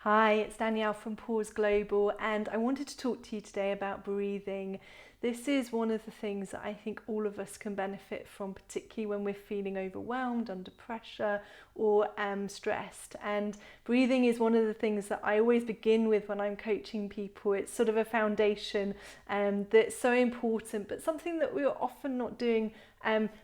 Hi, it's Danielle from Pause Global, and I wanted to talk to you today about breathing. This is one of the things that I think all of us can benefit from, particularly when we're feeling overwhelmed, under pressure, or stressed. And breathing is one of the things that I always begin with when I'm coaching people. It's sort of a foundation that's so important, but something that we're often not doing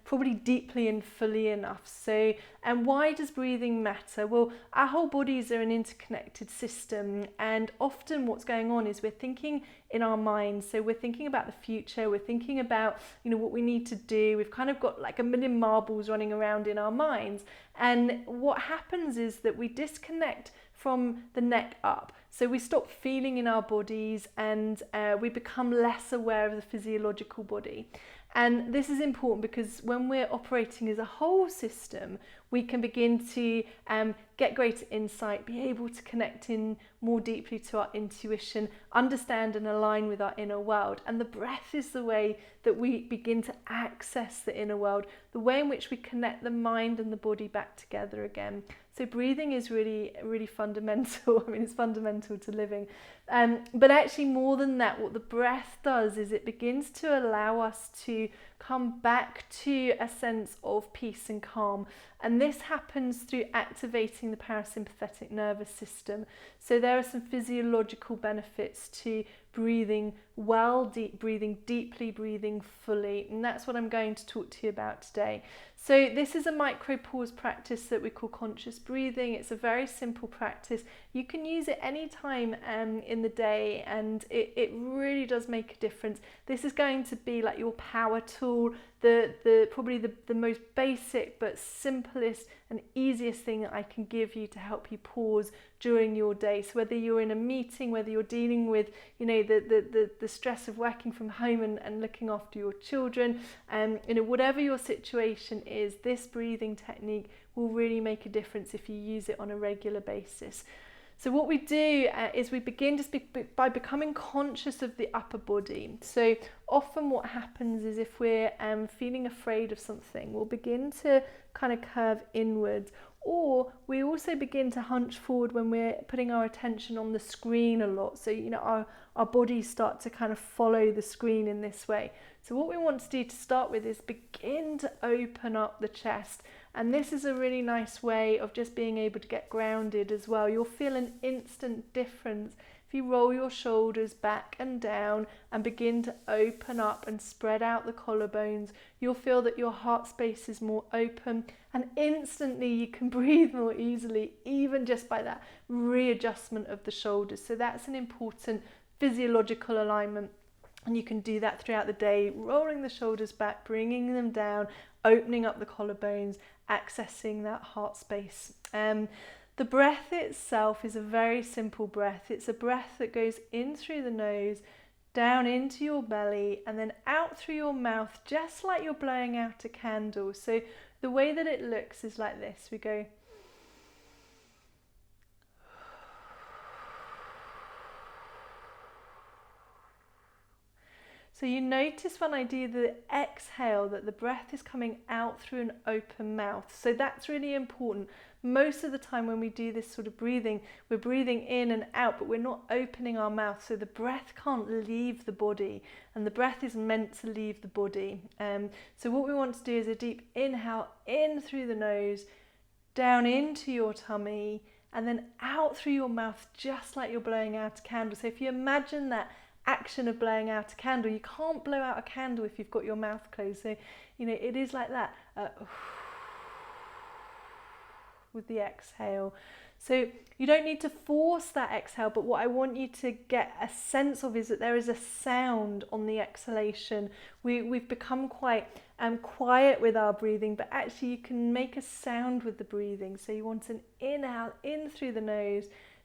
probably deeply and fully enough. So, why does breathing matter? Well, our whole bodies are an interconnected system, and often what's going on is we're thinking in our minds. So we're thinking about the future, we're thinking about, what we need to do. We've kind of got like a million marbles running around in our minds. And what happens is that we disconnect from the neck up. So we stop feeling in our bodies, and we become less aware of the physiological body. And this is important because when we're operating as a whole system, we can begin to get greater insight, be able to connect in more deeply to our intuition, understand and align with our inner world. And the breath is the way that we begin to access the inner world, the way in which we connect the mind and the body back together again. So breathing is really, really fundamental. I mean, it's fundamental to living. But actually more than that, what the breath does is it begins to allow us to come back to a sense of peace and calm. And this happens through activating the parasympathetic nervous system. So there are some physiological benefits to breathing well, breathing deeply, breathing fully. And that's what I'm going to talk to you about today. So this is a micro pause practice that we call conscious breathing. It's a very simple practice. You can use it anytime in the day, and it really does make a difference. This is going to be like your power tool, probably the most basic but simplest and easiest thing that I can give you to help you pause during your day. So whether you're in a meeting, whether you're dealing with the stress of working from home and looking after your children, whatever your situation is, this breathing technique will really make a difference if you use it on a regular basis. So what we do is we begin just by becoming conscious of the upper body. So often what happens is if we're feeling afraid of something, we'll begin to kind of curve inwards, or we also begin to hunch forward when we're putting our attention on the screen a lot. So, our bodies start to kind of follow the screen in this way. So what we want to do to start with is begin to open up the chest. And this is a really nice way of just being able to get grounded as well. You'll feel an instant difference if you roll your shoulders back and down and begin to open up and spread out the collarbones. You'll feel that your heart space is more open, and instantly you can breathe more easily, even just by that readjustment of the shoulders. So that's an important physiological alignment. And you can do that throughout the day, rolling the shoulders back, bringing them down, opening up the collarbones, accessing that heart space. The breath itself is a very simple breath. It's a breath that goes in through the nose, down into your belly, and then out through your mouth, just like you're blowing out a candle. So the way that it looks is like this. We go. So you notice when I do the exhale that the breath is coming out through an open mouth. So that's really important. Most of the time when we do this sort of breathing, we're breathing in and out, but we're not opening our mouth. So the breath can't leave the body, and the breath is meant to leave the body. So what we want to do is a deep inhale in through the nose, down into your tummy, and then out through your mouth, just like you're blowing out a candle. So if you imagine that action of blowing out a candle, you can't blow out a candle if you've got your mouth closed. So, it is like that with the exhale. So you don't need to force that exhale, but what I want you to get a sense of is that there is a sound on the exhalation. We've become quite quiet with our breathing, but actually you can make a sound with the breathing. So you want an inhale in through the nose,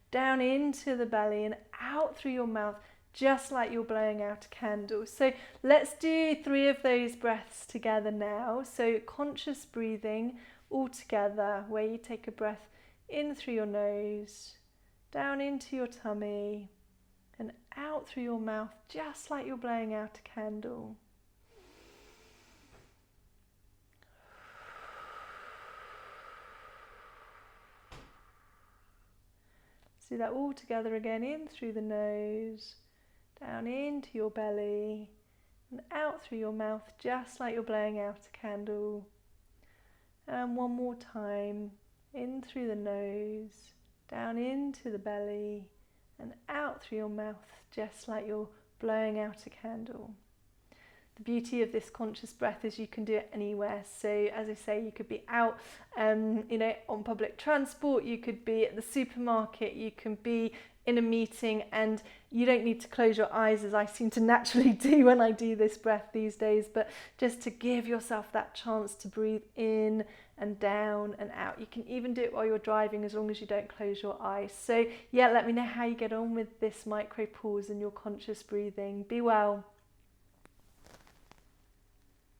down into the belly, and out through your mouth, just like you're blowing out a candle. So let's do 3 of those breaths together now. So conscious breathing all together, where you take a breath in through your nose, down into your tummy, and out through your mouth, just like you're blowing out a candle. do that all together again, in through the nose, down into your belly, and out through your mouth, just like you're blowing out a candle. And one more time, in through the nose, down into the belly, and out through your mouth, just like you're blowing out a candle. The beauty of this conscious breath is you can do it anywhere. So as I say, you could be out on public transport, you could be at the supermarket, you can be in a meeting, and you don't need to close your eyes as I seem to naturally do when I do this breath these days, but just to give yourself that chance to breathe in and down and out. You can even do it while you're driving as long as you don't close your eyes. So yeah, let me know how you get on with this micro pause and your conscious breathing. Be well.